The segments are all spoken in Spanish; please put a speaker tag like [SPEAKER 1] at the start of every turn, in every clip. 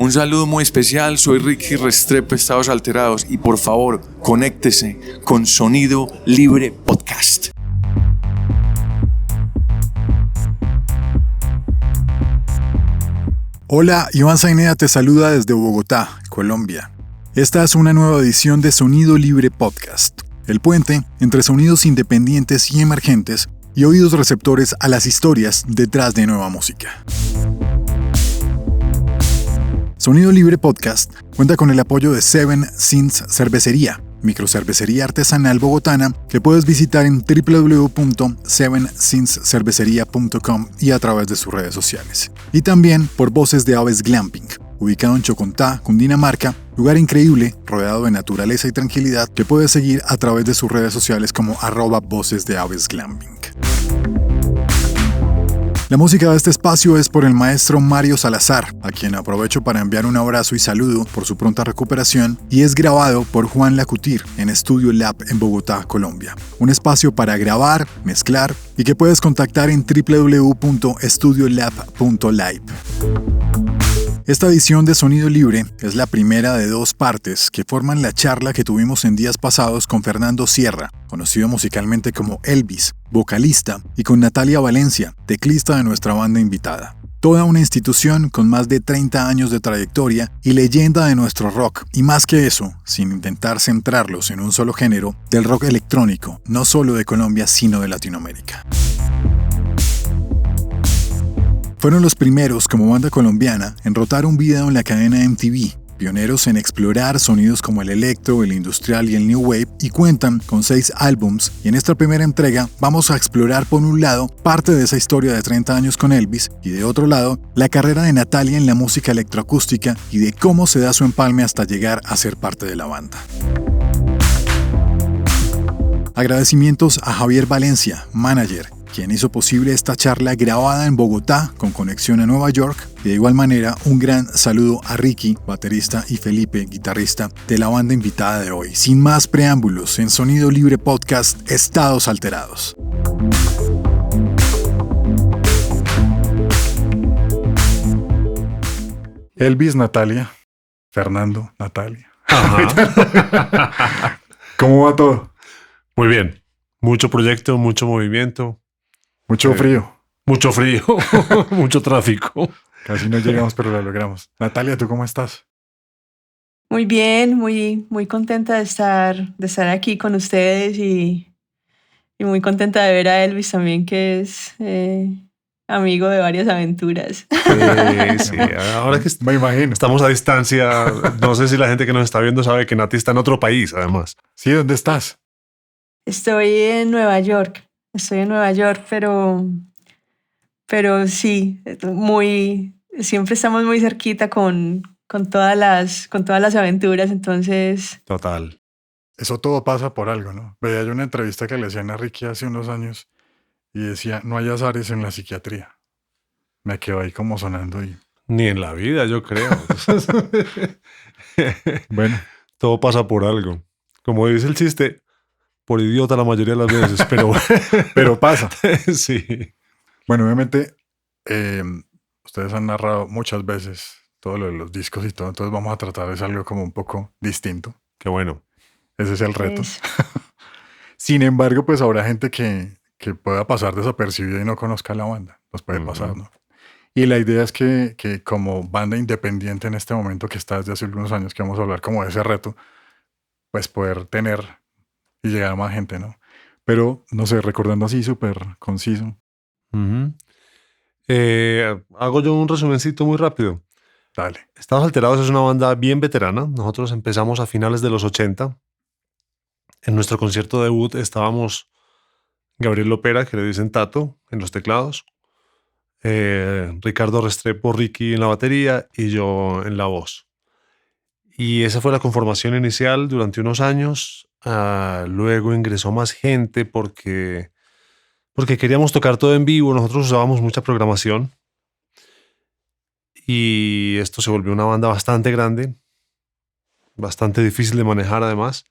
[SPEAKER 1] Un saludo muy especial, soy Ricky Restrepo, Estados Alterados, y por favor, conéctese con Sonido Libre Podcast.
[SPEAKER 2] Hola, Iván Zainea te saluda desde Bogotá, Colombia. Esta es una nueva edición de Sonido Libre Podcast, el puente entre sonidos independientes y emergentes y oídos receptores a las historias detrás de nueva música. Sonido Libre Podcast cuenta con el apoyo de Seven Sins Cervecería, microcervecería artesanal bogotana que puedes visitar en www.sevensinscerveceria.com y a través de sus redes sociales. Y también por Voces de Aves Glamping, ubicado en Chocontá, Cundinamarca, lugar increíble, rodeado de naturaleza y tranquilidad que puedes seguir a través de sus redes sociales como @vocesdeavesglamping. La música de este espacio es por el maestro Mario Salazar, a quien aprovecho para enviar un abrazo y saludo por su pronta recuperación, y es grabado por Juan Lacutir en Studio Lab en Bogotá, Colombia. Un espacio para grabar, mezclar y que puedes contactar en www.studiolab.live. Esta edición de Sonido Libre es la primera de dos partes que forman la charla que tuvimos en días pasados con Fernando Sierra, conocido musicalmente como Elvis, vocalista, y con Natalia Valencia, teclista de nuestra banda invitada. Toda una institución con más de 30 años de trayectoria y leyenda de nuestro rock, y más que eso, sin intentar centrarlos en un solo género, del rock electrónico, no solo de Colombia sino de Latinoamérica. Fueron los primeros como banda colombiana en rotar un video en la cadena MTV, pioneros en explorar sonidos como el electro, el industrial y el new wave, y cuentan con 6 álbums, y en esta primera entrega vamos a explorar por un lado parte de esa historia de 30 años con Elvis, y de otro lado la carrera de Natalia en la música electroacústica y de cómo se da su empalme hasta llegar a ser parte de la banda. Agradecimientos a Javier Valencia, manager, quien hizo posible esta charla grabada en Bogotá con conexión a Nueva York, y de igual manera un gran saludo a Ricky, baterista, y Felipe, guitarrista de la banda invitada de hoy. Sin más preámbulos, en Sonido Libre Podcast, Estados Alterados. Elvis, Natalia, Fernando, Natalia. ¿Cómo va todo?
[SPEAKER 3] Muy bien. Mucho proyecto, mucho movimiento.
[SPEAKER 2] Mucho frío.
[SPEAKER 3] Mucho frío, mucho tráfico.
[SPEAKER 2] Casi no llegamos, pero lo logramos. Natalia, ¿tú cómo estás?
[SPEAKER 4] Muy bien, muy contenta de estar aquí con ustedes y muy contenta de ver a Elvis también, que es amigo de varias aventuras.
[SPEAKER 3] Sí. Ahora que
[SPEAKER 2] me imagino.
[SPEAKER 3] Estamos a distancia, no sé si la gente que nos está viendo sabe que Nati está en otro país, además.
[SPEAKER 2] Sí, ¿dónde estás?
[SPEAKER 4] Estoy en Nueva York, pero sí, siempre estamos muy cerquita con todas las aventuras, entonces...
[SPEAKER 3] Total.
[SPEAKER 2] Eso todo pasa por algo, ¿no? Veía yo una entrevista que le hacían a Ricky hace unos años y decía, no hay azares en la psiquiatría. Me quedó ahí como sonando y...
[SPEAKER 3] Ni en la vida, yo creo.
[SPEAKER 2] Bueno.
[SPEAKER 3] Todo pasa por algo. Como dice el chiste, por idiota la mayoría de las veces,
[SPEAKER 2] pero pasa.
[SPEAKER 3] Sí.
[SPEAKER 2] Bueno, obviamente, ustedes han narrado muchas veces todo lo de los discos y todo, entonces vamos a tratar de algo como un poco distinto.
[SPEAKER 3] Qué bueno.
[SPEAKER 2] Ese es el reto. Sin embargo, pues habrá gente que pueda pasar desapercibida y no conozca la banda. Nos puede pasar, ¿no? Y la idea es que como banda independiente en este momento, que está desde hace algunos años, que vamos a hablar como de ese reto, pues poder tener y llegar a más gente, ¿no? Pero, no sé, recordando así súper conciso.
[SPEAKER 3] Hago yo un resumencito muy rápido.
[SPEAKER 2] Dale.
[SPEAKER 3] Estados Alterados es una banda bien veterana. Nosotros empezamos a finales de los 80. En nuestro concierto debut estábamos Gabriel Lopera, que le dicen Tato, en los teclados, Ricardo Restrepo, Ricky en la batería y yo en la voz. Y esa fue la conformación inicial durante unos años. Luego ingresó más gente porque queríamos tocar todo en vivo. Nosotros usábamos mucha programación y esto se volvió una banda bastante grande, bastante difícil de manejar además.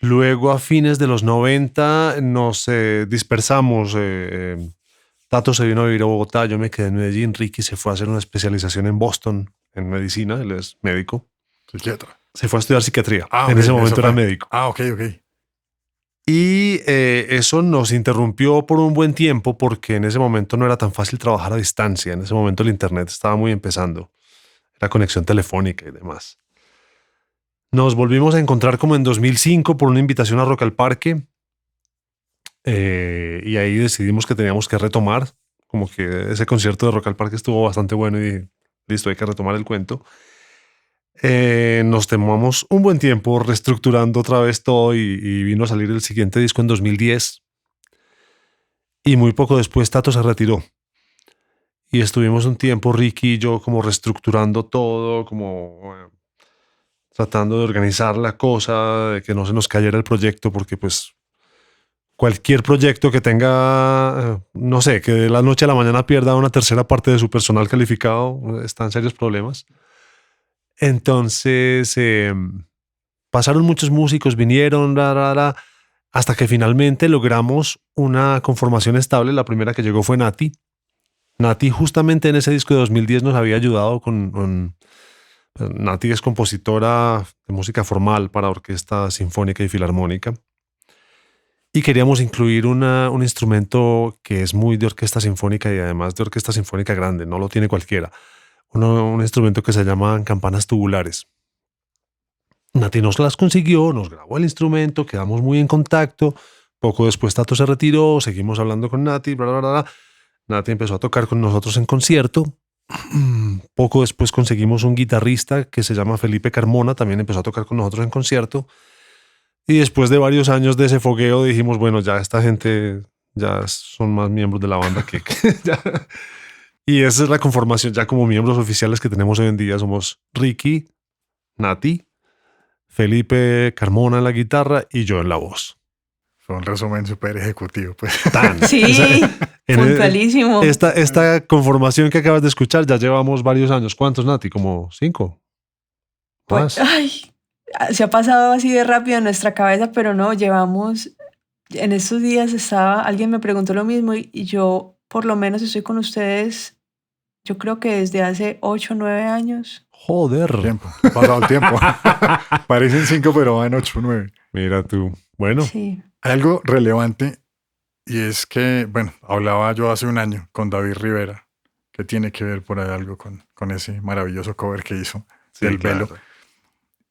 [SPEAKER 3] Luego, a fines de los 90, nos dispersamos Tato se vino a vivir a Bogotá, yo me quedé en Medellín, Ricky se fue a hacer una especialización en Boston, en medicina, él es médico.
[SPEAKER 2] Psiquiatra.
[SPEAKER 3] Se fue a estudiar psiquiatría,
[SPEAKER 2] Ah,
[SPEAKER 3] en
[SPEAKER 2] ok,
[SPEAKER 3] ese momento
[SPEAKER 2] eso
[SPEAKER 3] era
[SPEAKER 2] fue.
[SPEAKER 3] médico.
[SPEAKER 2] Ah, ok.
[SPEAKER 3] Y eso nos interrumpió por un buen tiempo porque en ese momento no era tan fácil trabajar a distancia, en ese momento el internet estaba muy empezando, la conexión telefónica y demás. Nos volvimos a encontrar como en 2005 por una invitación a Rock al Parque. Y ahí decidimos que teníamos que retomar, como que ese concierto de Rock al Parque estuvo bastante bueno y dije, listo, hay que retomar el cuento. Nos tomamos un buen tiempo reestructurando otra vez todo y vino a salir el siguiente disco en 2010. Y muy poco después Tato se retiró. Y estuvimos un tiempo, Ricky y yo, como reestructurando todo, como tratando de organizar la cosa, de que no se nos cayera el proyecto, porque pues cualquier proyecto que tenga, no sé, que de la noche a la mañana pierda una tercera parte de su personal calificado, está en serios problemas. Entonces, pasaron muchos músicos, vinieron, hasta que finalmente logramos una conformación estable. La primera que llegó fue Nati. Nati justamente en ese disco de 2010 nos había ayudado con Nati es compositora de música formal para orquesta sinfónica y filarmónica. Y queríamos incluir un instrumento que es muy de orquesta sinfónica y además de orquesta sinfónica grande, no lo tiene cualquiera. Un instrumento que se llama campanas tubulares. Nati nos las consiguió, nos grabó el instrumento, quedamos muy en contacto. Poco después Tato se retiró, seguimos hablando con Nati, bla, bla, bla, bla. Nati empezó a tocar con nosotros en concierto. Poco después conseguimos un guitarrista que se llama Felipe Carmona, también empezó a tocar con nosotros en concierto. Y después de varios años de ese fogueo dijimos, bueno, ya esta gente ya son más miembros de la banda que ya. Y esa es la conformación ya como miembros oficiales que tenemos hoy en día. Somos Ricky, Nati, Felipe Carmona en la guitarra y yo en la voz.
[SPEAKER 2] Fue un resumen súper ejecutivo, pues.
[SPEAKER 4] Sí, puntualísimo.
[SPEAKER 3] Esta conformación que acabas de escuchar ya llevamos varios años. ¿Cuántos, Nati? ¿Como 5?
[SPEAKER 4] Pues, ay, se ha pasado así de rápido en nuestra cabeza, pero no, llevamos, en estos días alguien me preguntó lo mismo y yo por lo menos estoy con ustedes, yo creo que desde hace 8 o 9 años.
[SPEAKER 3] Joder.
[SPEAKER 2] Tiempo, ha pasado el tiempo. Parecen 5, pero van 8 o 9.
[SPEAKER 3] Mira tú. Bueno.
[SPEAKER 4] Sí.
[SPEAKER 2] Hay algo relevante y es que, bueno, hablaba yo hace un año con David Rivera, que tiene que ver por ahí algo con ese maravilloso cover que hizo del Velo.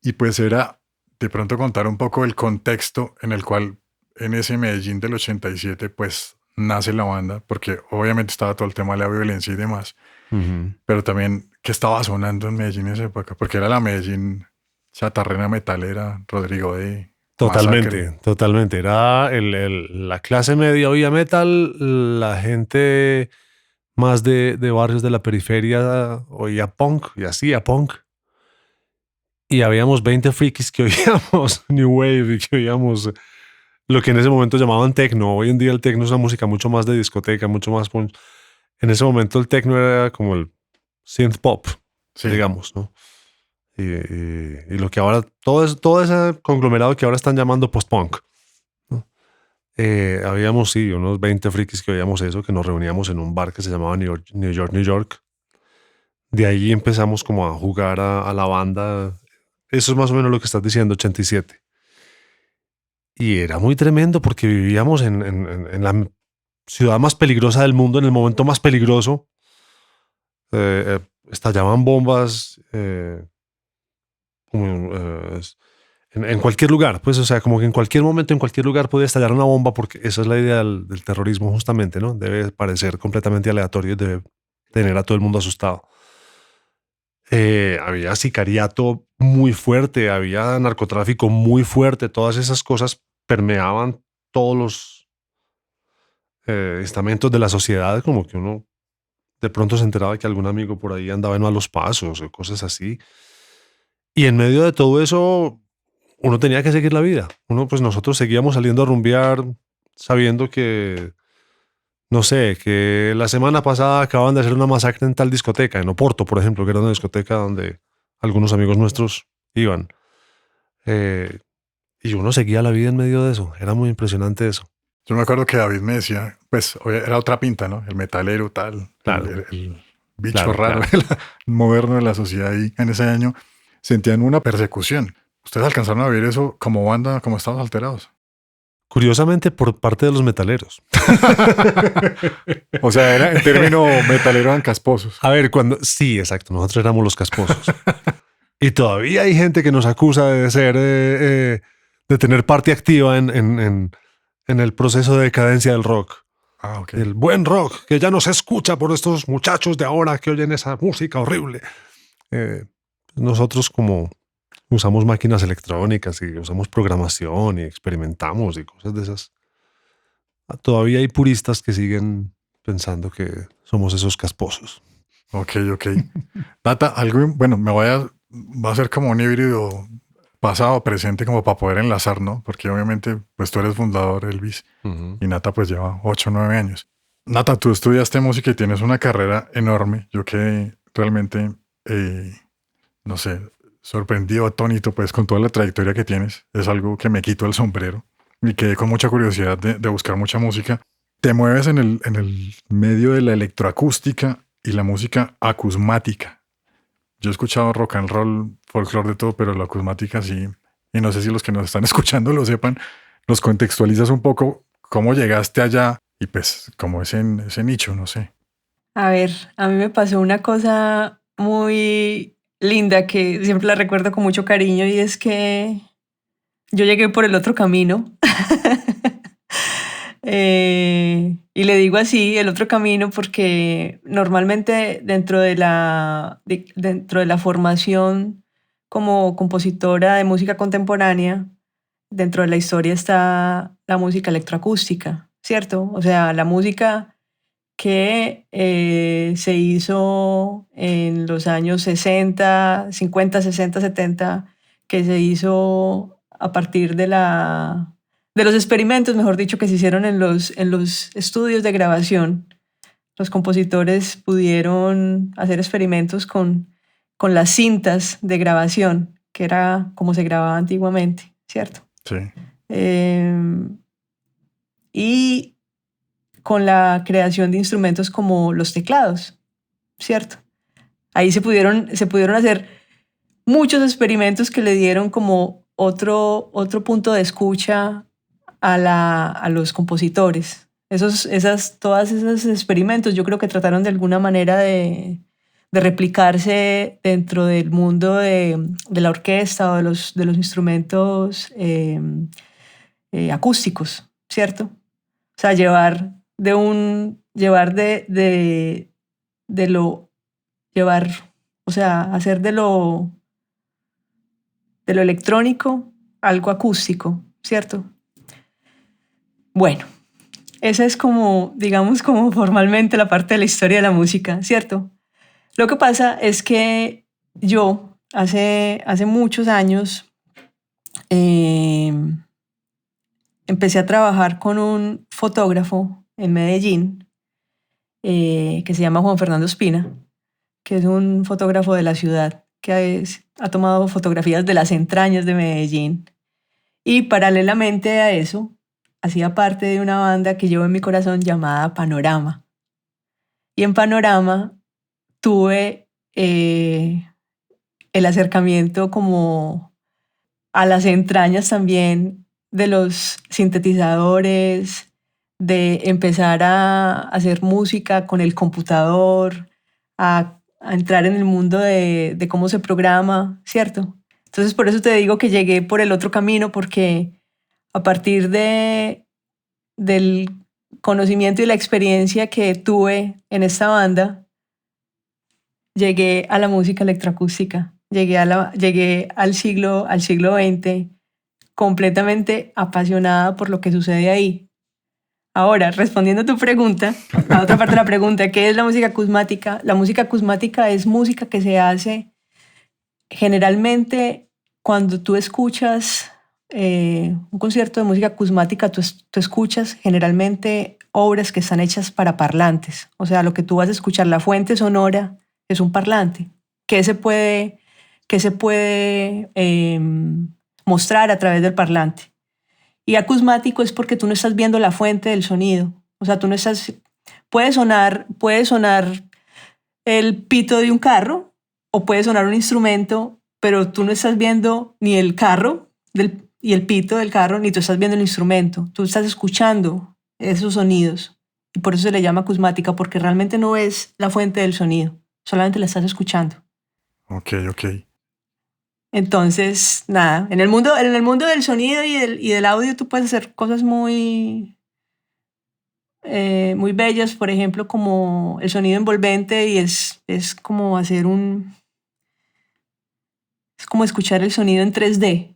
[SPEAKER 2] Y pues era de pronto contar un poco el contexto en el cual en ese Medellín del 87 pues nace la banda, porque obviamente estaba todo el tema de la violencia y demás, pero también qué estaba sonando en Medellín en esa época, porque era la Medellín chatarrera metalera, Rodrigo D.
[SPEAKER 3] Totalmente,
[SPEAKER 2] Masacre.
[SPEAKER 3] totalmente. Era la clase media oía metal, la gente más de barrios de la periferia oía punk y hacía punk. Y habíamos 20 frikis que oíamos New Wave y que oíamos lo que en ese momento llamaban techno. Hoy en día el techno es una música mucho más de discoteca, mucho más punk. En ese momento el techno era como el synth pop,
[SPEAKER 2] Sí.
[SPEAKER 3] digamos, ¿no? Y lo que ahora, todo ese conglomerado que ahora están llamando post-punk, ¿no? Habíamos, sí, unos 20 frikis que oíamos eso, que nos reuníamos en un bar que se llamaba New York. De ahí empezamos como a jugar a la banda. Eso es más o menos lo que estás diciendo, 87. Y era muy tremendo porque vivíamos en la ciudad más peligrosa del mundo, en el momento más peligroso. Estallaban bombas en cualquier lugar, pues, o sea, como que en cualquier momento, en cualquier lugar puede estallar una bomba, porque esa es la idea del terrorismo justamente, ¿no? Debe parecer completamente aleatorio y debe tener a todo el mundo asustado. Había sicariato muy fuerte, había narcotráfico muy fuerte, todas esas cosas permeaban todos los estamentos de la sociedad, como que uno de pronto se enteraba que algún amigo por ahí andaba en malos pasos o cosas así. Y en medio de todo eso, uno tenía que seguir la vida. Nosotros seguíamos saliendo a rumbear sabiendo que, no sé, que la semana pasada acaban de hacer una masacre en tal discoteca, en Oporto, por ejemplo, que era una discoteca donde algunos amigos nuestros iban. Y uno seguía la vida en medio de eso. Era muy impresionante eso.
[SPEAKER 2] Yo me acuerdo que David me decía, pues era otra pinta, ¿no? El metalero tal,
[SPEAKER 3] Claro.
[SPEAKER 2] el bicho
[SPEAKER 3] Claro,
[SPEAKER 2] raro moderno de la sociedad y en ese año sentían una persecución. ¿Ustedes alcanzaron a vivir eso como banda, como Estados Alterados?
[SPEAKER 3] Curiosamente, por parte de los metaleros.
[SPEAKER 2] O sea, era en término metalero eran casposos.
[SPEAKER 3] A ver, sí, exacto, nosotros éramos los casposos. Y todavía hay gente que nos acusa de ser, de tener parte activa en el proceso de decadencia del rock.
[SPEAKER 2] Ah, ok.
[SPEAKER 3] El buen rock, que ya no se escucha por estos muchachos de ahora que oyen esa música horrible. Nosotros como usamos máquinas electrónicas y usamos programación y experimentamos y cosas de esas. Todavía hay puristas que siguen pensando que somos esos casposos.
[SPEAKER 2] Ok. Nata, algo, bueno, va a ser como un híbrido pasado, presente, como para poder enlazar, ¿no? Porque obviamente, pues tú eres fundador, Elvis, y Nata pues lleva 8 o 9 años. Nata, tú estudiaste música y tienes una carrera enorme. Yo quedé realmente, no sé, sorprendido, atónito, pues con toda la trayectoria que tienes. Es algo que me quito el sombrero y quedé con mucha curiosidad de buscar mucha música. Te mueves en el medio de la electroacústica y la música acusmática. Yo he escuchado rock and roll, folclore de todo, pero la acusmática sí. Y no sé si los que nos están escuchando lo sepan. Nos contextualizas un poco cómo llegaste allá y pues como ese nicho, no sé.
[SPEAKER 4] A ver, a mí me pasó una cosa muy linda que siempre la recuerdo con mucho cariño y es que yo llegué por el otro camino. Y le digo así, el otro camino, porque normalmente dentro de la formación como compositora de música contemporánea, dentro de la historia está la música electroacústica, ¿cierto? O sea, la música que se hizo en los años 60, 50, 60, 70, que se hizo a partir de los experimentos, mejor dicho, que se hicieron en los estudios de grabación. Los compositores pudieron hacer experimentos con las cintas de grabación, que era como se grababa antiguamente, ¿cierto?
[SPEAKER 2] Sí.
[SPEAKER 4] Y con la creación de instrumentos como los teclados, ¿cierto? Ahí se pudieron hacer muchos experimentos que le dieron como otro punto de escucha a los compositores. Todos esos experimentos yo creo que trataron de alguna manera de replicarse dentro del mundo de la orquesta o de los instrumentos acústicos, ¿cierto? O sea, hacer de lo electrónico algo acústico, ¿cierto? Bueno, esa es como, digamos, como formalmente la parte de la historia de la música, ¿cierto? Lo que pasa es que yo hace muchos años empecé a trabajar con un fotógrafo en Medellín que se llama Juan Fernando Espina, que es un fotógrafo de la ciudad que ha tomado fotografías de las entrañas de Medellín. Y paralelamente a eso, hacía parte de una banda que llevo en mi corazón llamada Panorama. Y en Panorama tuve el acercamiento como a las entrañas también de los sintetizadores, de empezar a hacer música con el computador, a entrar en el mundo de cómo se programa, ¿cierto? Entonces por eso te digo que llegué por el otro camino, porque a partir del conocimiento y la experiencia que tuve en esta banda, llegué a la música electroacústica, llegué al siglo XX completamente apasionada por lo que sucede ahí. Ahora, respondiendo a tu pregunta, a otra parte de la pregunta, ¿qué es la música acusmática? La música acusmática es música que se hace generalmente cuando tú escuchas un concierto de música acusmática, tú escuchas generalmente obras que están hechas para parlantes. O sea, lo que tú vas a escuchar, la fuente sonora es un parlante que se puede mostrar a través del parlante. Y acusmático es porque tú no estás viendo la fuente del sonido. O sea, tú no estás... puede sonar el pito de un carro o puede sonar un instrumento, pero tú no estás viendo ni el carro y el pito del carro, ni tú estás viendo el instrumento. Tú estás escuchando esos sonidos. Y por eso se le llama acusmática, porque realmente no es la fuente del sonido, solamente la estás escuchando.
[SPEAKER 2] Ok.
[SPEAKER 4] Entonces, nada, en el mundo del sonido y del audio tú puedes hacer cosas muy bellas, por ejemplo, como el sonido envolvente, y es como es como escuchar el sonido en 3D,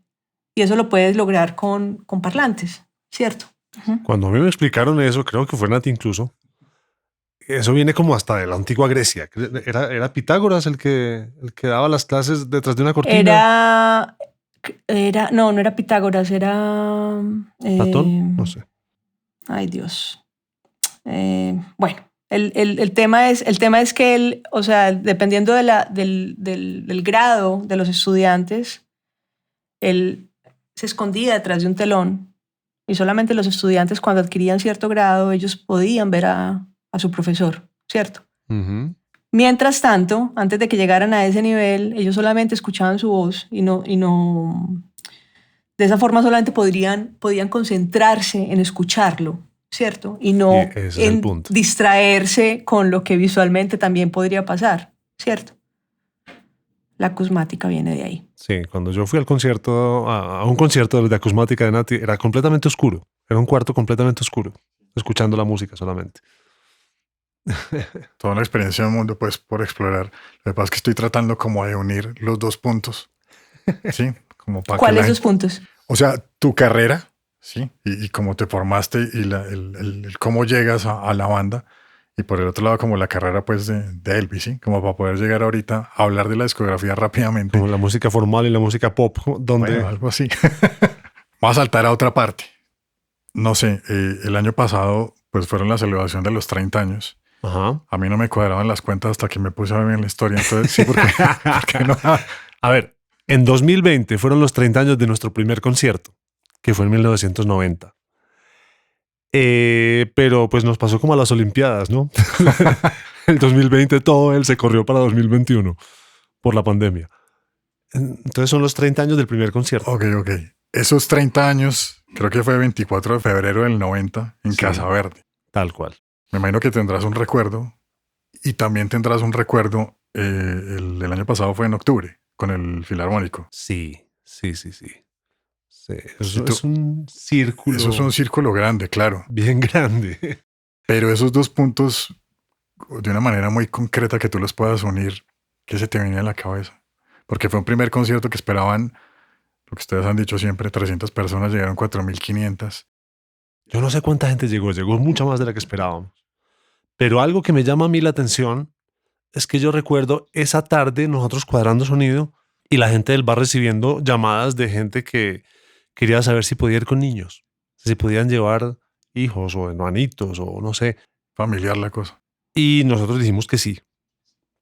[SPEAKER 4] y eso lo puedes lograr con parlantes, ¿cierto?
[SPEAKER 3] Cuando a mí me explicaron eso, creo que fue Nati incluso, eso viene como hasta de la antigua Grecia. Era Pitágoras el que daba las clases detrás de una cortina.
[SPEAKER 4] No era Pitágoras, era...
[SPEAKER 3] ¿Platón? No sé.
[SPEAKER 4] Ay, Dios. Bueno, el tema es que él, o sea, dependiendo del grado de los estudiantes, él se escondía detrás de un telón, y solamente los estudiantes, cuando adquirían cierto grado, ellos podían ver a su profesor, ¿cierto?
[SPEAKER 3] Uh-huh.
[SPEAKER 4] Mientras tanto, antes de que llegaran a ese nivel, ellos solamente escuchaban su voz y no de esa forma solamente podían concentrarse en escucharlo, ¿cierto? Y
[SPEAKER 3] Y
[SPEAKER 4] no
[SPEAKER 3] ese es el
[SPEAKER 4] en
[SPEAKER 3] punto.
[SPEAKER 4] distraerse con lo que visualmente también podría pasar, ¿cierto? La acusmática viene de ahí.
[SPEAKER 3] Sí, cuando yo fui al concierto, a un concierto de acusmática de Nati, era completamente oscuro. Era un cuarto completamente oscuro, escuchando la música solamente.
[SPEAKER 2] Toda una experiencia del mundo, pues, por explorar. Lo que pasa es que estoy tratando como de unir los dos puntos, ¿sí? Como para que
[SPEAKER 4] ¿Cuáles dos puntos?
[SPEAKER 2] O sea, tu carrera, ¿sí? Y cómo te formaste y el cómo llegas a la banda. Y por el otro lado, como la carrera, pues, de Elvis, ¿sí? Como para poder llegar ahorita a hablar de la discografía rápidamente.
[SPEAKER 3] Como la música formal y la música pop, donde...
[SPEAKER 2] Bueno, algo así. Vamos a saltar a otra parte. No sé, el año pasado, pues, fueron la celebración de los 30 años.
[SPEAKER 3] Ajá.
[SPEAKER 2] A mí no me cuadraban las cuentas hasta que me puse a ver bien la historia. Entonces, sí, porque no.
[SPEAKER 3] A ver, en 2020 fueron los 30 años de nuestro primer concierto, que fue en 1990. Pero pues nos pasó como a las Olimpiadas, ¿no? El 2020 todo él se corrió para 2021 por la pandemia. Entonces son los 30 años del primer concierto.
[SPEAKER 2] Ok. Esos 30 años, creo que fue 24 de febrero del 90 en
[SPEAKER 3] Sí.
[SPEAKER 2] Casa Verde.
[SPEAKER 3] Tal cual.
[SPEAKER 2] Me imagino que tendrás un recuerdo y también tendrás un recuerdo, el año pasado fue en octubre, con el Filarmónico.
[SPEAKER 3] Sí.
[SPEAKER 2] Sí,
[SPEAKER 3] Es un círculo.
[SPEAKER 2] Eso es un círculo grande, claro.
[SPEAKER 3] Bien grande.
[SPEAKER 2] Pero esos dos puntos, de una manera muy concreta que tú los puedas unir, ¿qué se te venía a la cabeza? Porque fue un primer concierto que esperaban, lo que ustedes han dicho siempre, 300 personas, llegaron 4.500.
[SPEAKER 3] Yo no sé cuánta gente llegó mucha más de la que esperábamos. Pero algo que me llama a mí la atención es que yo recuerdo esa tarde nosotros cuadrando sonido y la gente del bar recibiendo llamadas de gente que quería saber si podía ir con niños, si podían llevar hijos o hermanitos o no sé.
[SPEAKER 2] Familiar la cosa.
[SPEAKER 3] Y nosotros dijimos que sí,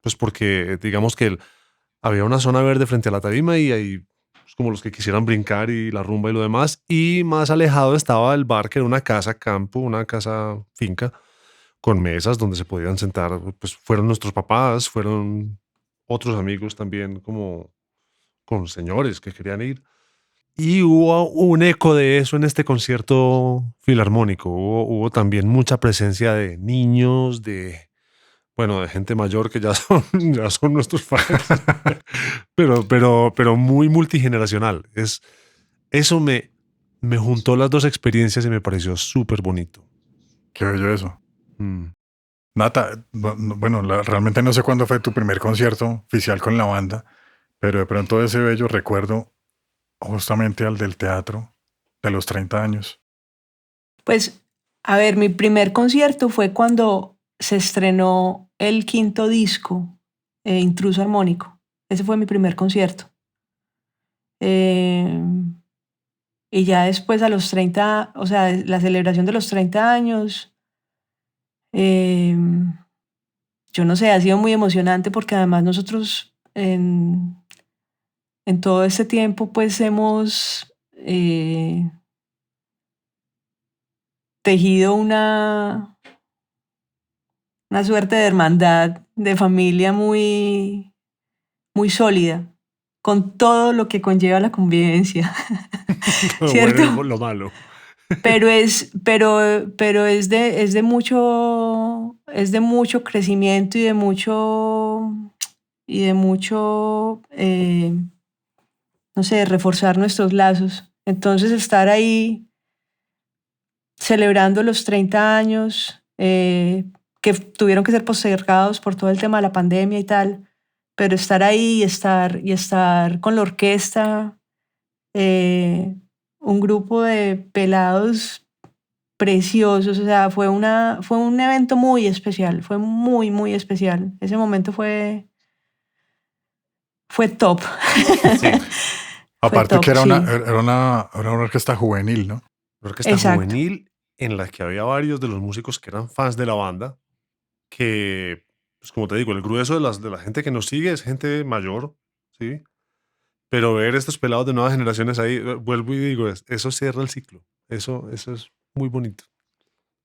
[SPEAKER 3] pues porque digamos que había una zona verde frente a la tarima y ahí pues, como los que quisieran brincar y la rumba y lo demás. Y más alejado estaba el bar, que era una casa campo, una casa finca, con mesas donde se podían sentar. Pues fueron nuestros papás, fueron otros amigos también, como con señores que querían ir. Y hubo un eco de eso en este concierto filarmónico. Hubo también mucha presencia de niños, de gente mayor que ya son nuestros fans. pero muy multigeneracional. Eso me juntó las dos experiencias y me pareció súper bonito.
[SPEAKER 2] Qué bello eso. Nata, bueno, realmente no sé cuándo fue tu primer concierto oficial con la banda, pero de pronto ese bello recuerdo justamente al del teatro de los 30 años.
[SPEAKER 4] Pues, a ver, mi primer concierto fue cuando se estrenó el quinto disco, Intruso Armónico. Ese fue mi primer concierto. Y ya después a los 30, o sea, la celebración de los 30 años, yo no sé, ha sido muy emocionante porque además nosotros en todo este tiempo pues hemos tejido una suerte de hermandad, de familia muy, muy sólida, con todo lo que conlleva la convivencia,
[SPEAKER 3] Lo
[SPEAKER 4] ¿cierto?
[SPEAKER 3] bueno y lo malo.
[SPEAKER 4] Pero es de mucho crecimiento y de mucho, no sé, reforzar nuestros lazos. Entonces estar ahí celebrando los 30 años, que tuvieron que ser postergados por todo el tema de la pandemia y tal, pero estar ahí y estar con la orquesta, un grupo de pelados preciosos, o sea, fue un evento muy especial, fue muy, muy especial. Ese momento fue top.
[SPEAKER 3] Sí.
[SPEAKER 4] Fue
[SPEAKER 2] Aparte que
[SPEAKER 4] top, sí.
[SPEAKER 2] era una orquesta juvenil, ¿no?
[SPEAKER 3] Una orquesta
[SPEAKER 4] Exacto.
[SPEAKER 3] juvenil en la que había varios de los músicos que eran fans de la banda, que, pues como te digo, el grueso de la gente que nos sigue es gente mayor, ¿sí? Pero ver estos pelados de nuevas generaciones ahí, vuelvo y digo, eso cierra el ciclo. Eso es muy bonito.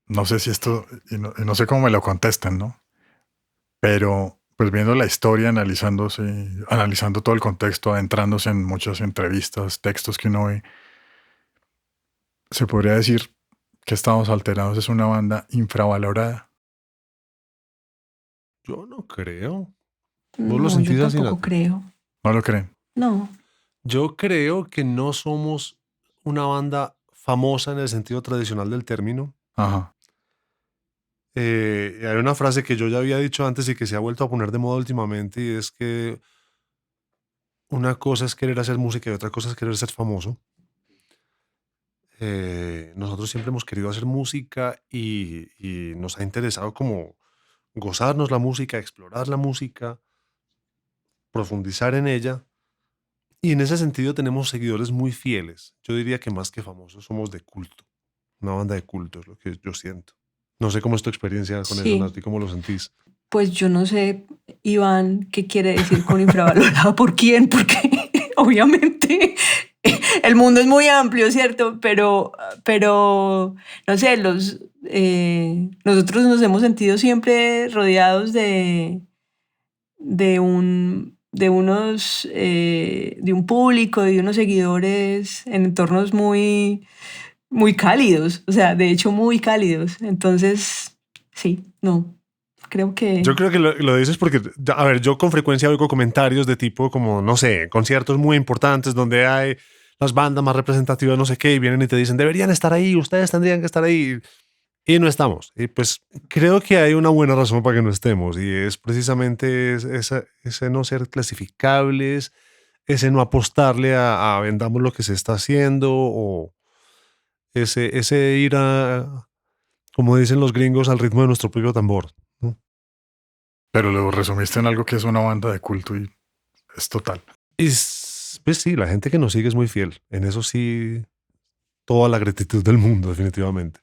[SPEAKER 2] No sé si esto, y no sé cómo me lo contesten, ¿no? Pero pues viendo la historia, analizando todo el contexto, adentrándose en muchas entrevistas, textos que uno ve, se podría decir que Estados Alterados es una banda infravalorada.
[SPEAKER 3] Yo no creo. ¿Vos lo
[SPEAKER 4] No, yo
[SPEAKER 3] sentís así,
[SPEAKER 4] tampoco
[SPEAKER 3] Nati?
[SPEAKER 4] creo.
[SPEAKER 2] ¿No lo creen?
[SPEAKER 4] No.
[SPEAKER 3] Yo creo que no somos una banda famosa en el sentido tradicional del término.
[SPEAKER 2] Ajá.
[SPEAKER 3] Hay una frase que yo ya había dicho antes y que se ha vuelto a poner de moda últimamente y es que una cosa es querer hacer música y otra cosa es querer ser famoso. Nosotros siempre hemos querido hacer música y nos ha interesado como gozarnos la música, explorar la música, profundizar en ella. Y en ese sentido tenemos seguidores muy fieles. Yo diría que más que famosos, somos de culto. Una banda de culto es lo que yo siento. No sé cómo es tu experiencia con eso,
[SPEAKER 4] Sí.
[SPEAKER 3] Nati, ¿cómo lo sentís?
[SPEAKER 4] Pues yo no sé, Iván, qué quiere decir con infravalorado. ¿Por quién? Porque obviamente el mundo es muy amplio, ¿cierto? Pero no sé, nosotros nos hemos sentido siempre rodeados de un público, de unos seguidores en entornos muy, muy cálidos, o sea, de hecho muy cálidos. Entonces, sí, no, creo
[SPEAKER 3] Yo
[SPEAKER 4] que
[SPEAKER 3] creo que lo dices porque, a ver, yo con frecuencia oigo comentarios de tipo como, no sé, conciertos muy importantes donde hay las bandas más representativas, no sé qué, y vienen y te dicen, deberían estar ahí, ustedes tendrían que estar ahí, y no estamos. Y pues creo que hay una buena razón para que no estemos, y es precisamente ese no ser clasificables, ese no apostarle a vendamos lo que se está haciendo, o ese ir a, como dicen los gringos, al ritmo de nuestro propio tambor, ¿no?
[SPEAKER 2] Pero lo resumiste en algo que es una banda de culto y es total.
[SPEAKER 3] Y pues sí, la gente que nos sigue es muy fiel. En eso sí, toda la gratitud del mundo, definitivamente.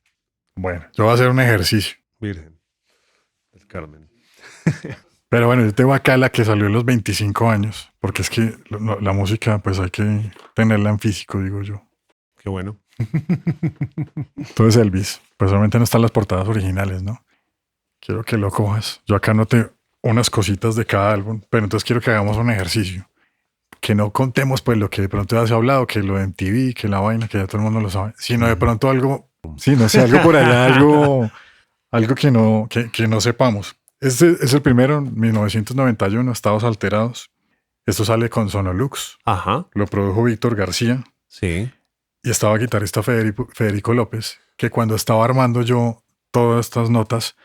[SPEAKER 2] Bueno, yo voy a hacer un ejercicio.
[SPEAKER 3] Virgen del Carmen.
[SPEAKER 2] Pero bueno, yo tengo acá la que salió a los 25 años, porque es que la música pues hay que tenerla en físico, digo yo.
[SPEAKER 3] Qué bueno.
[SPEAKER 2] Entonces Elvis, pues obviamente no están las portadas originales, ¿no? Quiero que lo cojas. Yo acá noté unas cositas de cada álbum, pero entonces quiero que hagamos un ejercicio. Que no contemos pues lo que de pronto ya se ha hablado, que lo de MTV, que la vaina, que ya todo el mundo lo sabe, sino de pronto algo, sí, no sé, algo por allá, algo que no sepamos. Este es el primero, 1991, Estados Alterados. Esto sale con Sonolux,
[SPEAKER 3] Ajá.
[SPEAKER 2] lo produjo Víctor García
[SPEAKER 3] Sí.
[SPEAKER 2] y estaba guitarrista Federico López, que cuando estaba armando yo todas estas notas,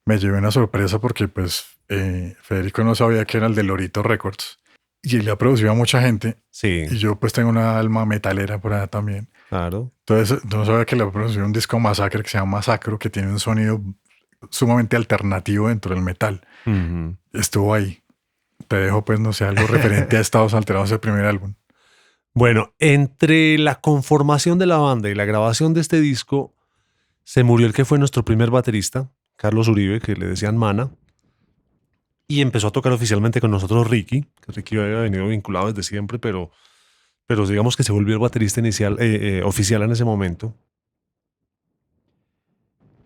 [SPEAKER 2] me llevé una sorpresa porque pues Federico no sabía que era el de Lorito Records y él le ha producido a mucha gente
[SPEAKER 3] Sí.
[SPEAKER 2] y yo pues tengo una alma metalera por allá también.
[SPEAKER 3] Claro.
[SPEAKER 2] Entonces no sabía que le ha producido un disco Masacre que se llama Masacro, que tiene un sonido sumamente alternativo dentro del metal.
[SPEAKER 3] Ujú.
[SPEAKER 2] Estuvo ahí. Te dejo pues no sé, algo referente a Estados Alterados, el primer álbum.
[SPEAKER 3] Bueno, entre la conformación de la banda y la grabación de este disco, se murió el que fue nuestro primer baterista, Carlos Uribe, que le decían Mana, y empezó a tocar oficialmente con nosotros Ricky, que Ricky había venido vinculado desde siempre, pero digamos que se volvió el baterista inicial, oficial en ese momento.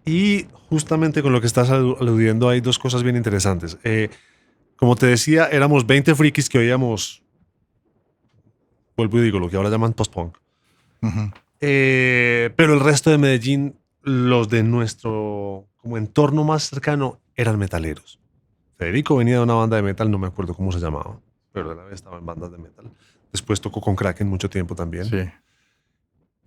[SPEAKER 3] Y justamente con lo que estás aludiendo hay dos cosas bien interesantes. Como te decía, éramos 20 frikis que oíamos, vuelvo y digo, lo que ahora llaman post-punk.
[SPEAKER 2] Ujú.
[SPEAKER 3] Pero el resto de Medellín, los de nuestro como entorno más cercano, eran metaleros. Federico venía de una banda de metal, no me acuerdo cómo se llamaba, pero él había estado en bandas de metal. Después tocó con Kraken mucho tiempo también.
[SPEAKER 2] Sí.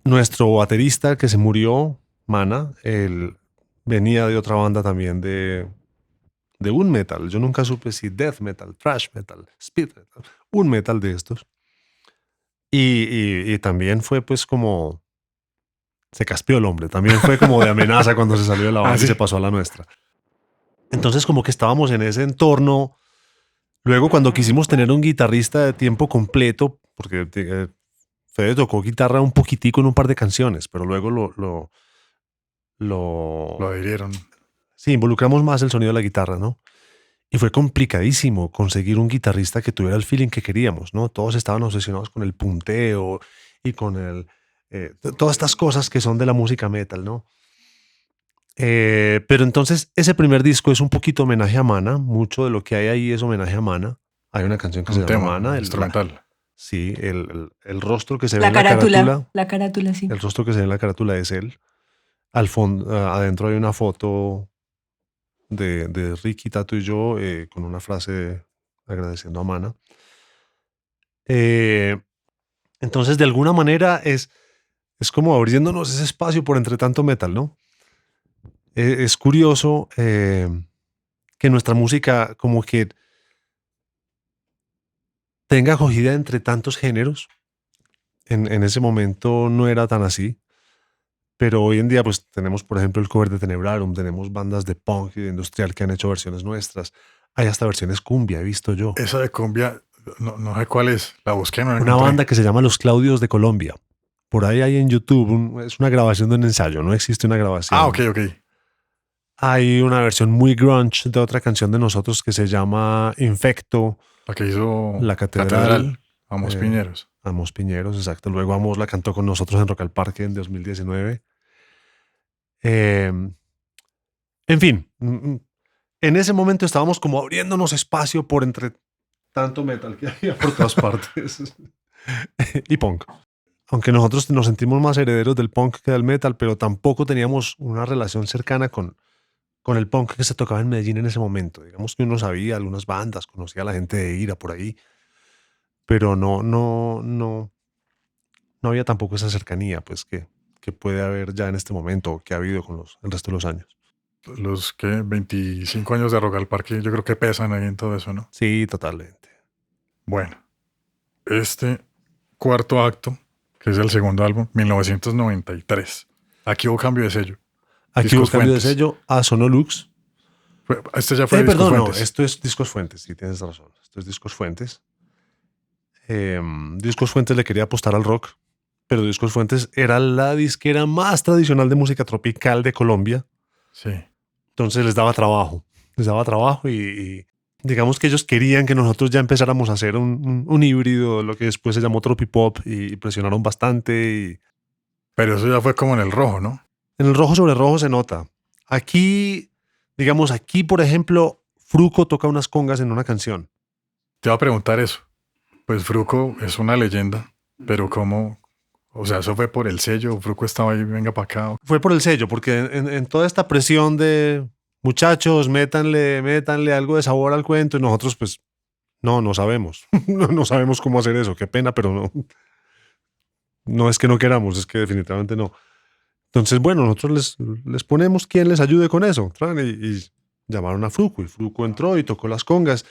[SPEAKER 3] Nuestro baterista que se murió, Mana, él venía de otra banda también de un metal. Yo nunca supe si death metal, thrash metal, speed metal, un metal de estos. Y también fue pues como... Se caspió el hombre. También fue como de amenaza cuando se salió de la banda
[SPEAKER 2] Ah,
[SPEAKER 3] y
[SPEAKER 2] sí.
[SPEAKER 3] se pasó a la nuestra. Entonces como que estábamos en ese entorno. Luego cuando quisimos tener un guitarrista de tiempo completo, porque Fede tocó guitarra un poquitico en un par de canciones, pero luego
[SPEAKER 2] Lo adhirieron.
[SPEAKER 3] sí, involucramos más el sonido de la guitarra, ¿no? Y fue complicadísimo conseguir un guitarrista que tuviera el feeling que queríamos, ¿no? Todos estaban obsesionados con el punteo y con todas estas cosas que son de la música metal, ¿no? Pero entonces ese primer disco es un poquito homenaje a Mana. Mucho de lo que hay ahí es homenaje a Mana. Hay una canción que
[SPEAKER 2] Un
[SPEAKER 3] se llama
[SPEAKER 2] tema
[SPEAKER 3] Mana.
[SPEAKER 2] instrumental.
[SPEAKER 3] Sí, el rostro que se ve
[SPEAKER 4] La
[SPEAKER 3] en la carátula.
[SPEAKER 4] la carátula, sí.
[SPEAKER 3] El rostro que se ve en la carátula es él. Al fondo, adentro hay una foto de Ricky, Tato y yo con una frase agradeciendo a Mana. Entonces, de alguna manera es como abriéndonos ese espacio por entre tanto metal, ¿no? Es curioso que nuestra música como que tenga acogida entre tantos géneros. En ese momento no era tan así, pero hoy en día pues tenemos, por ejemplo, el cover de Tenebrarum, tenemos bandas de punk y de industrial que han hecho versiones nuestras. Hay hasta versiones cumbia, he visto yo.
[SPEAKER 2] Esa de cumbia, no sé cuál es. La busqué, no la
[SPEAKER 3] Una
[SPEAKER 2] encontré.
[SPEAKER 3] banda que se llama Los Claudios de Colombia. Por ahí hay en YouTube, es una grabación de un ensayo, no existe una grabación.
[SPEAKER 2] Ah, ok.
[SPEAKER 3] Hay una versión muy grunge de otra canción de nosotros que se llama Infecto,
[SPEAKER 2] La que hizo
[SPEAKER 3] La Catedral.
[SPEAKER 2] Amos
[SPEAKER 3] Eh,
[SPEAKER 2] Piñeros.
[SPEAKER 3] Amos Piñeros, exacto. Luego Amos la cantó con nosotros en Rock al Parque en 2019. En fin, en ese momento estábamos como abriéndonos espacio por entre tanto metal que había por todas partes. Y punk. Aunque nosotros nos sentimos más herederos del punk que del metal, pero tampoco teníamos una relación cercana con el punk que se tocaba en Medellín en ese momento. Digamos que uno sabía algunas bandas, conocía a la gente de Ira por ahí, pero no había tampoco esa cercanía pues que puede haber ya en este momento o que ha habido con el resto de los años.
[SPEAKER 2] Los que 25 años de Rock al Parque, yo creo que pesan ahí en todo eso, ¿no?
[SPEAKER 3] Sí, totalmente.
[SPEAKER 2] Bueno, este cuarto acto, que es el segundo álbum, 1993. Aquí hubo cambio de sello.
[SPEAKER 3] Aquí hubo
[SPEAKER 2] Discos
[SPEAKER 3] cambio de
[SPEAKER 2] Fuentes.
[SPEAKER 3] sello a Sonolux.
[SPEAKER 2] Este ya fue Discos
[SPEAKER 3] Perdón, no,
[SPEAKER 2] Fuentes.
[SPEAKER 3] esto es Discos Fuentes, sí, tienes razón. Esto es Discos Fuentes. Discos Fuentes le quería apostar al rock, pero Discos Fuentes era la disquera más tradicional de música tropical de Colombia.
[SPEAKER 2] Sí.
[SPEAKER 3] Entonces les daba trabajo y digamos que ellos querían que nosotros ya empezáramos a hacer un híbrido, lo que después se llamó Tropipop y presionaron bastante.
[SPEAKER 2] Pero eso ya fue como en el rojo, ¿no?
[SPEAKER 3] En el rojo sobre rojo se nota. Aquí, digamos, aquí por ejemplo, Fruco toca unas congas en una canción.
[SPEAKER 2] Te iba a preguntar eso. Pues Fruco es una leyenda, pero ¿cómo? O sea, ¿eso fue por el sello? ¿Fruco estaba ahí, venga para acá?
[SPEAKER 3] Fue por el sello, porque en toda esta presión de muchachos, métanle algo de sabor al cuento y nosotros pues no sabemos. No sabemos cómo hacer eso. Qué pena, pero no. No es que no queramos, es que definitivamente no. Entonces, bueno, nosotros les ponemos quien les ayude con eso. Y llamaron a Fruco y Fruco entró y tocó las congas.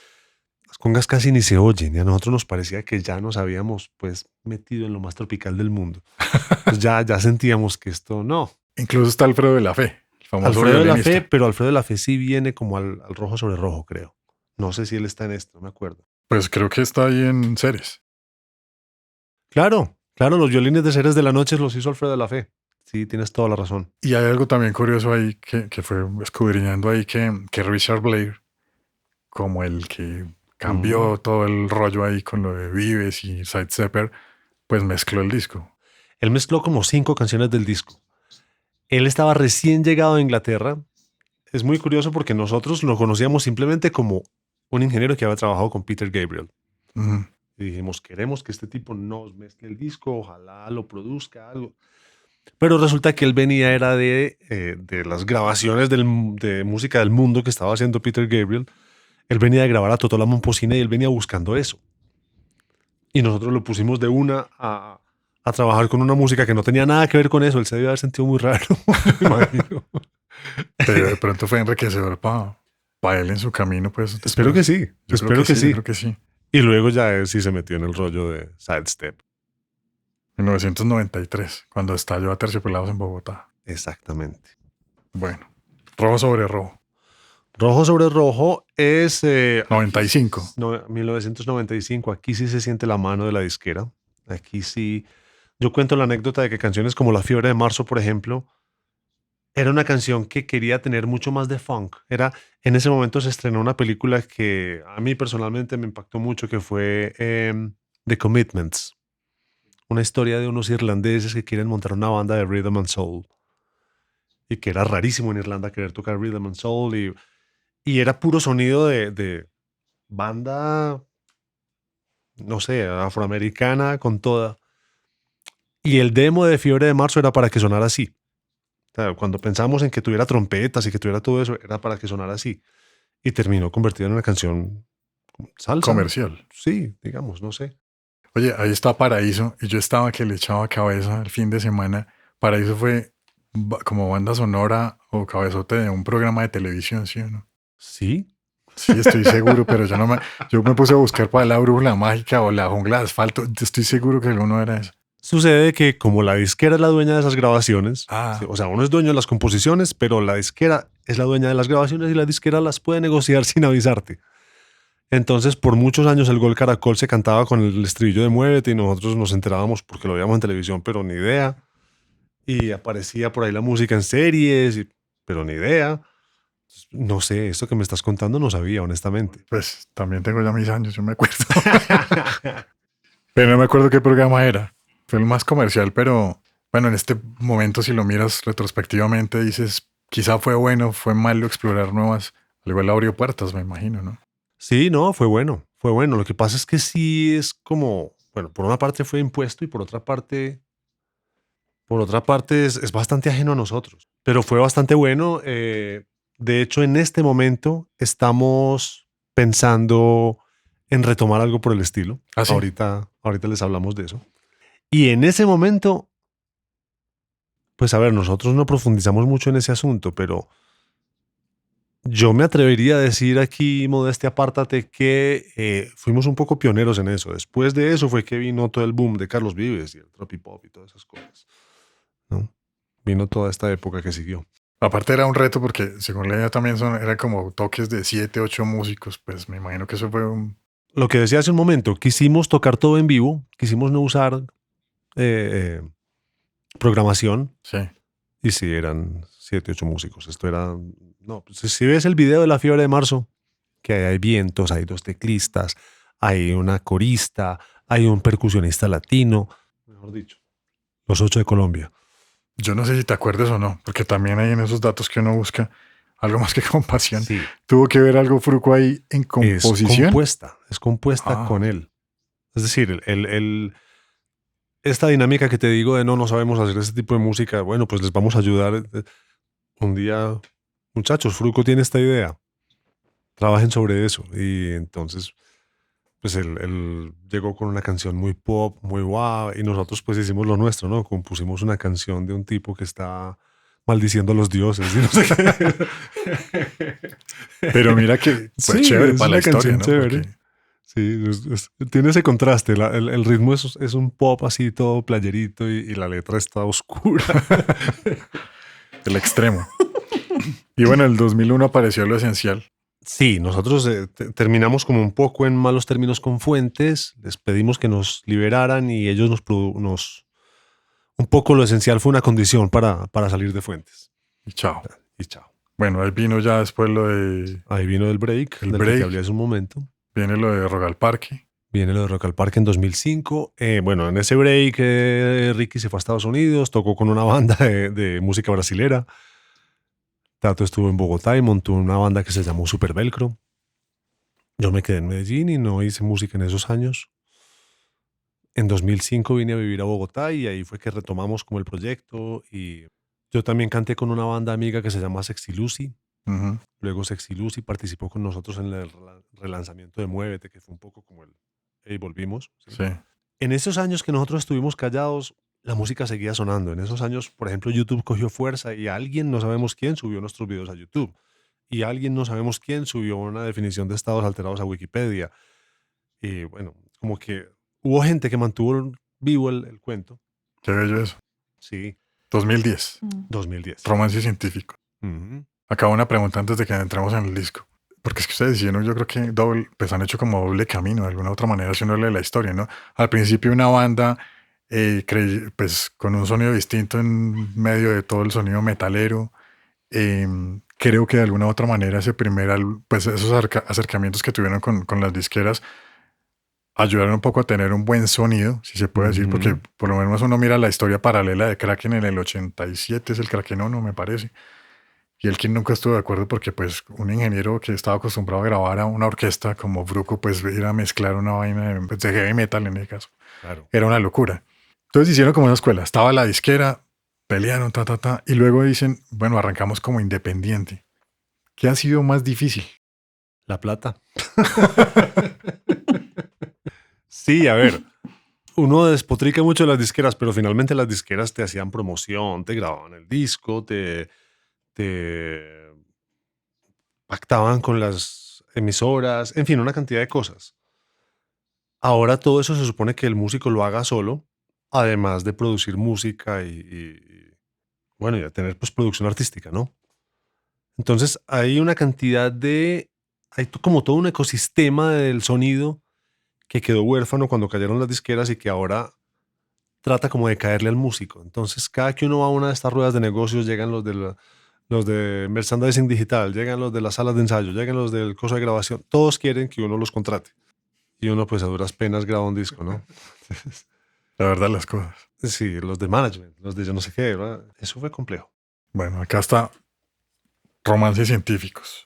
[SPEAKER 3] Las congas casi ni se oyen y a nosotros nos parecía que ya nos habíamos pues metido en lo más tropical del mundo. Pues ya sentíamos que esto no.
[SPEAKER 2] Incluso está Alfredo de la Fe, el famoso
[SPEAKER 3] Alfredo de la
[SPEAKER 2] violinista.
[SPEAKER 3] Fe, pero Alfredo de la Fe sí viene como al rojo sobre rojo, creo. No sé si él está en esto, no me acuerdo.
[SPEAKER 2] Pues creo que está ahí en Ceres.
[SPEAKER 3] Claro, los violines de Ceres de la Noche los hizo Alfredo de la Fe. Sí, tienes toda la razón.
[SPEAKER 2] Y hay algo también curioso ahí que fue escudriñando ahí que Richard Blair, como el que cambió todo el rollo ahí con lo de Vives y Sidestepper, pues mezcló el disco.
[SPEAKER 3] Él mezcló como 5 canciones del disco. Él estaba recién llegado a Inglaterra. Es muy curioso porque nosotros lo conocíamos simplemente como un ingeniero que había trabajado con Peter Gabriel.
[SPEAKER 2] Ujú.
[SPEAKER 3] Y dijimos, queremos que este tipo nos mezcle el disco, ojalá lo produzca, algo. Pero resulta que él venía era de las grabaciones de música del mundo que estaba haciendo Peter Gabriel. Él venía de grabar a Totò la Momposina y él venía buscando eso. Y nosotros lo pusimos de una a trabajar con una música que no tenía nada que ver con eso. Él se debe haber sentido muy raro, me imagino.
[SPEAKER 2] Pero de pronto fue enriquecedor para él en su camino, pues.
[SPEAKER 3] Espero que sí.
[SPEAKER 2] Yo
[SPEAKER 3] Espero que sí.
[SPEAKER 2] Yo creo que sí.
[SPEAKER 3] Y luego ya él sí se metió en el rollo de Sidestep.
[SPEAKER 2] 1993, cuando estalló Aterciopelados en Bogotá.
[SPEAKER 3] Exactamente.
[SPEAKER 2] Bueno, rojo sobre rojo.
[SPEAKER 3] Rojo sobre rojo es...
[SPEAKER 2] 95.
[SPEAKER 3] 1995. Aquí sí se siente la mano de la disquera. Aquí sí... Yo cuento la anécdota de que canciones como La Fiebre de Marzo, por ejemplo, era una canción que quería tener mucho más de funk. En ese momento se estrenó una película que a mí personalmente me impactó mucho, que fue The Commitments. Una historia de unos irlandeses que quieren montar una banda de Rhythm and Soul. Y que era rarísimo en Irlanda querer tocar Rhythm and Soul. Y era puro sonido de banda, no sé, afroamericana con toda. Y el demo de Fiebre de Marzo era para que sonara así. O sea, cuando pensamos en que tuviera trompetas y que tuviera todo eso, era para que sonara así. Y terminó convertido en una canción salsa.
[SPEAKER 2] Comercial.
[SPEAKER 3] Sí, digamos, no sé.
[SPEAKER 2] Oye, ahí está Paraíso, y yo estaba que le echaba cabeza el fin de semana. Paraíso fue como banda sonora o cabezote de un programa de televisión, ¿sí o no?
[SPEAKER 3] Sí.
[SPEAKER 2] Sí, estoy seguro, pero yo me puse a buscar para la brújula mágica o la jungla de asfalto. Estoy seguro que uno era eso.
[SPEAKER 3] Sucede que como la disquera es la dueña de esas grabaciones,
[SPEAKER 2] Ah.
[SPEAKER 3] o sea, uno es dueño de las composiciones, pero la disquera es la dueña de las grabaciones y la disquera las puede negociar sin avisarte. Entonces, por muchos años el Gol Caracol se cantaba con el estribillo de Muévete y nosotros nos enterábamos porque lo veíamos en televisión, pero ni idea. Y aparecía por ahí la música en series, pero ni idea. No sé, esto que me estás contando no sabía, honestamente.
[SPEAKER 2] Pues también tengo ya mis años, yo me acuerdo. Pero no me acuerdo qué programa era. Fue el más comercial, pero bueno, en este momento, si lo miras retrospectivamente, dices, quizá fue bueno, fue malo explorar nuevas. Al igual abrió puertas, me imagino, ¿no?
[SPEAKER 3] Sí, no, fue bueno, fue bueno. Lo que pasa es que sí es como, bueno, por una parte fue impuesto y por otra parte es bastante ajeno a nosotros. Pero fue bastante bueno. De hecho, en este momento estamos pensando en retomar algo por el estilo.
[SPEAKER 2] ¿Ah, sí?
[SPEAKER 3] Ahorita les hablamos de eso. Y en ese momento, pues a ver, nosotros no profundizamos mucho en ese asunto, pero yo me atrevería a decir aquí, modestia apártate, que fuimos un poco pioneros en eso. Después de eso fue que vino todo el boom de Carlos Vives y el tropipop y todas esas cosas, ¿no? Vino toda esta época que siguió.
[SPEAKER 2] Aparte era un reto porque según leía también era como toques de 7, 8 músicos. Pues me imagino que eso fue un...
[SPEAKER 3] Lo que decía hace un momento, quisimos tocar todo en vivo, quisimos no usar programación.
[SPEAKER 2] Sí.
[SPEAKER 3] Y sí, eran 7, 8 músicos. Esto era... No, pues, si ves el video de La Fiebre de Marzo, que hay vientos, hay 2 teclistas, hay una corista, hay un percusionista latino, mejor dicho, los 8 de Colombia.
[SPEAKER 2] Yo no sé si te acuerdas o no, porque también hay en esos datos que uno busca algo más que compasión.
[SPEAKER 3] Sí.
[SPEAKER 2] ¿Tuvo que ver algo Fruco ahí en composición?
[SPEAKER 3] Es compuesta con él. Es decir, esta dinámica que te digo de no sabemos hacer ese tipo de música, bueno, pues les vamos a ayudar. Un día, muchachos, Fruco tiene esta idea, trabajen sobre eso. Y entonces, pues él llegó con una canción muy pop, muy guau, y nosotros pues hicimos lo nuestro, ¿no? Compusimos una canción de un tipo que está maldiciendo a los dioses y no sé qué.
[SPEAKER 2] Pero mira que fue chévere para la historia, ¿no?
[SPEAKER 3] Chévere.
[SPEAKER 2] Porque...
[SPEAKER 3] Sí, tiene ese contraste. El ritmo es un pop así todo playerito y la letra está oscura.
[SPEAKER 2] El extremo. Y bueno, en el 2001 apareció Lo Esencial.
[SPEAKER 3] Sí, nosotros terminamos como un poco en malos términos con Fuentes, les pedimos que nos liberaran y ellos un poco Lo Esencial fue una condición para salir de Fuentes.
[SPEAKER 2] Y chao.
[SPEAKER 3] Y chao.
[SPEAKER 2] Bueno, ahí vino ya después lo de...
[SPEAKER 3] Ahí vino el break, del que hablé hace un momento.
[SPEAKER 2] Viene lo de Rogal Parque.
[SPEAKER 3] Viene lo de Rock al Parque en 2005. Bueno, en ese break Ricky se fue a Estados Unidos, tocó con una banda de música brasilera. Tato estuvo en Bogotá y montó una banda que se llamó Super Velcro. Yo me quedé en Medellín y no hice música en esos años. En 2005 vine a vivir a Bogotá y ahí fue que retomamos como el proyecto. Y yo también canté con una banda amiga que se llama Sexy Lucy.
[SPEAKER 2] Ujú.
[SPEAKER 3] Luego Sexy Lucy participó con nosotros en el relanzamiento de Muévete, que fue un poco como el "Hey, volvimos". ¿Sí?
[SPEAKER 2] Sí.
[SPEAKER 3] En esos años que nosotros estuvimos callados, la música seguía sonando. En esos años, por ejemplo, YouTube cogió fuerza y alguien, no sabemos quién, subió nuestros videos a YouTube. Y alguien, no sabemos quién, subió una definición de estados alterados a Wikipedia. Y bueno, como que hubo gente que mantuvo vivo el cuento.
[SPEAKER 2] Qué bello eso.
[SPEAKER 3] Sí,
[SPEAKER 2] 2010.
[SPEAKER 3] 2010.
[SPEAKER 2] Romance científico.
[SPEAKER 3] Ujú.
[SPEAKER 2] Acá una pregunta antes de que entremos en el disco. Porque es que ustedes hicieron, yo creo que pues han hecho como doble camino, de alguna otra manera, si uno lee la historia, ¿no? Al principio una banda, pues con un sonido distinto en medio de todo el sonido metalero. Creo que de alguna otra manera pues esos acercamientos que tuvieron con las disqueras ayudaron un poco a tener un buen sonido, si se puede decir, porque
[SPEAKER 3] Ujú.
[SPEAKER 2] por lo menos uno mira la historia paralela de Kraken en el 87, es el Krakenono, me parece. Y él quien nunca estuvo de acuerdo porque pues un ingeniero que estaba acostumbrado a grabar a una orquesta como Bruco, pues ir a mezclar una vaina de heavy metal en ese caso.
[SPEAKER 3] Claro.
[SPEAKER 2] Era una locura. Entonces hicieron como una escuela. Estaba la disquera, pelearon, y luego dicen, bueno, arrancamos como independiente. ¿Qué ha sido más difícil?
[SPEAKER 3] La plata. Sí, a ver, uno despotrica mucho de las disqueras, pero finalmente las disqueras te hacían promoción, te grababan el disco, te pactaban con las emisoras, en fin, una cantidad de cosas. Ahora todo eso se supone que el músico lo haga solo, además de producir música bueno, y de tener pues producción artística, ¿no? Entonces hay una cantidad hay como todo un ecosistema del sonido que quedó huérfano cuando cayeron las disqueras y que ahora trata como de caerle al músico. Entonces, cada que uno va a una de estas ruedas de negocios, llegan los de merchandising digital, llegan los de las salas de ensayo, llegan los del coso de grabación. Todos quieren que uno los contrate. Y uno, pues, a duras penas graba un disco, ¿no?
[SPEAKER 2] La verdad, las cosas.
[SPEAKER 3] Sí, los de management, los de yo no sé qué, ¿verdad? Eso fue complejo.
[SPEAKER 2] Bueno, acá está Romances Científicos.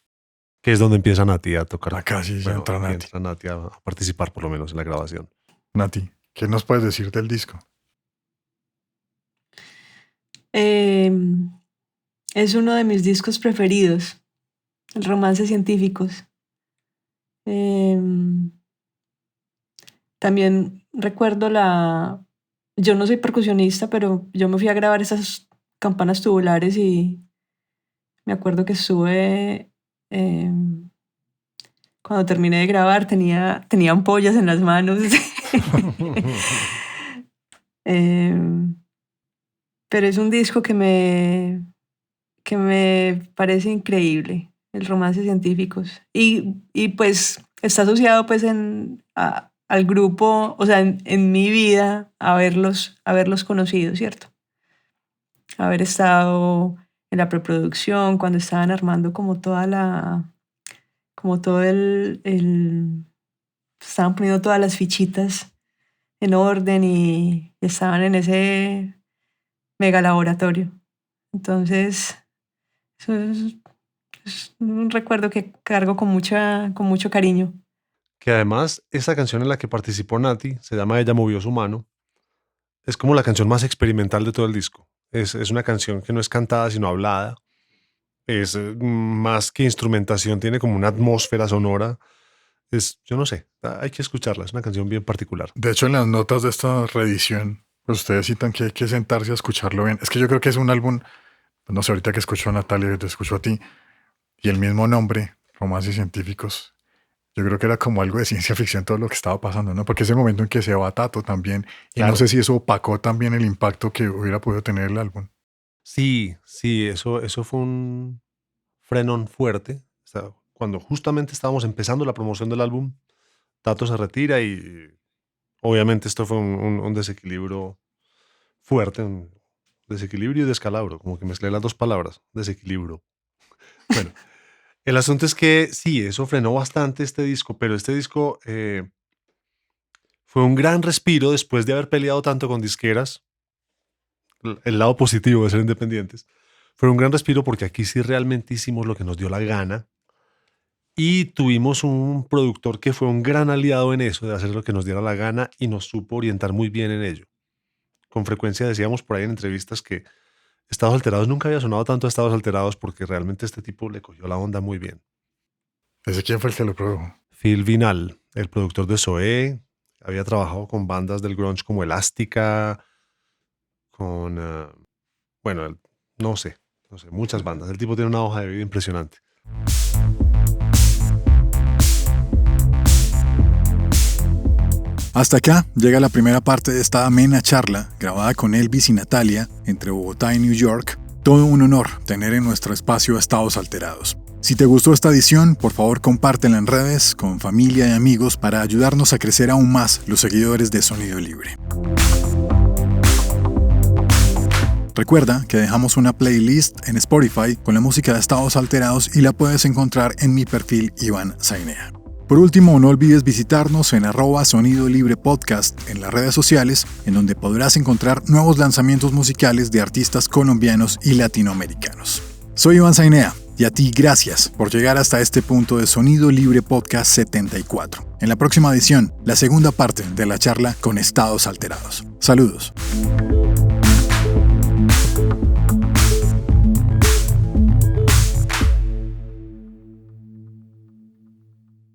[SPEAKER 3] Que es donde empieza Nati a tocar.
[SPEAKER 2] Acá sí ya
[SPEAKER 3] Bueno,
[SPEAKER 2] entra
[SPEAKER 3] aquí
[SPEAKER 2] Nati.
[SPEAKER 3] entra Nati a participar, por lo menos, en la grabación.
[SPEAKER 2] Nati, ¿qué nos puedes decir del disco?
[SPEAKER 4] Es uno de mis discos preferidos, el Romances Científicos. También recuerdo yo no soy percusionista, pero yo me fui a grabar esas campanas tubulares y me acuerdo que estuve, cuando terminé de grabar, tenía ampollas en las manos. Em, pero es un disco que me parece increíble, el Romances Científicos. Y pues está asociado pues al grupo, o sea, en mi vida, haberlos conocido, ¿cierto? Haber estado en la preproducción, cuando estaban armando como como todo estaban poniendo todas las fichitas en orden y estaban en ese mega laboratorio. Entonces, eso es un recuerdo que cargo con mucho cariño.
[SPEAKER 3] Que además, esa canción en la que participó Nati, se llama Ella movió su mano, es como la canción más experimental de todo el disco. Es una canción que no es cantada, sino hablada. Es más que instrumentación, tiene como una atmósfera sonora. Yo no sé, hay que escucharla, es una canción bien particular.
[SPEAKER 2] De hecho, en las notas de esta reedición, pues ustedes citan que hay que sentarse a escucharlo bien. Es que yo creo que es un álbum, pues no sé, ahorita que escucho a Natalia, que te escucho a ti, y el mismo nombre, Romances Científicos, yo creo que era como algo de ciencia ficción todo lo que estaba pasando, ¿no? Porque ese momento en que se va Tato también, y no
[SPEAKER 3] Claro.
[SPEAKER 2] sé si eso opacó también el impacto que hubiera podido tener el álbum.
[SPEAKER 3] Sí, sí, eso fue un frenón fuerte. O sea, cuando justamente estábamos empezando la promoción del álbum, Tato se retira y obviamente esto fue un desequilibrio fuerte, un desequilibrio y descalabro, como que mezclé las dos palabras, desequilibrio. Bueno, el asunto es que sí, eso frenó bastante este disco, pero este disco Fue un gran respiro después de haber peleado tanto con disqueras. El lado positivo de ser independientes. Fue un gran respiro porque aquí sí realmente hicimos lo que nos dio la gana y tuvimos un productor que fue un gran aliado en eso, de hacer lo que nos diera la gana y nos supo orientar muy bien en ello. Con frecuencia decíamos por ahí en entrevistas que Estados Alterados nunca había sonado tanto a Estados Alterados porque realmente este tipo le cogió la onda muy bien.
[SPEAKER 2] ¿Ese quién fue el que lo produjo?
[SPEAKER 3] Phil Vinal, el productor de Zoé, había trabajado con bandas del grunge como Elástica, con, no sé, muchas bandas. El tipo tiene una hoja de vida impresionante.
[SPEAKER 2] Hasta acá llega la primera parte de esta amena charla grabada con Elvis y Natalia entre Bogotá y New York. Todo un honor tener en nuestro espacio Estados Alterados. Si te gustó esta edición, por favor compártela en redes con familia y amigos para ayudarnos a crecer aún más los seguidores de Sonido Libre. Recuerda que dejamos una playlist en Spotify con la música de Estados Alterados y la puedes encontrar en mi perfil Iván Zainea. Por último, no olvides visitarnos en @Sonido Libre Podcast en las redes sociales, en donde podrás encontrar nuevos lanzamientos musicales de artistas colombianos y latinoamericanos. Soy Iván Zainea y a ti gracias por llegar hasta este punto de Sonido Libre Podcast 74. En la próxima edición, la segunda parte de la charla con Estados Alterados. Saludos.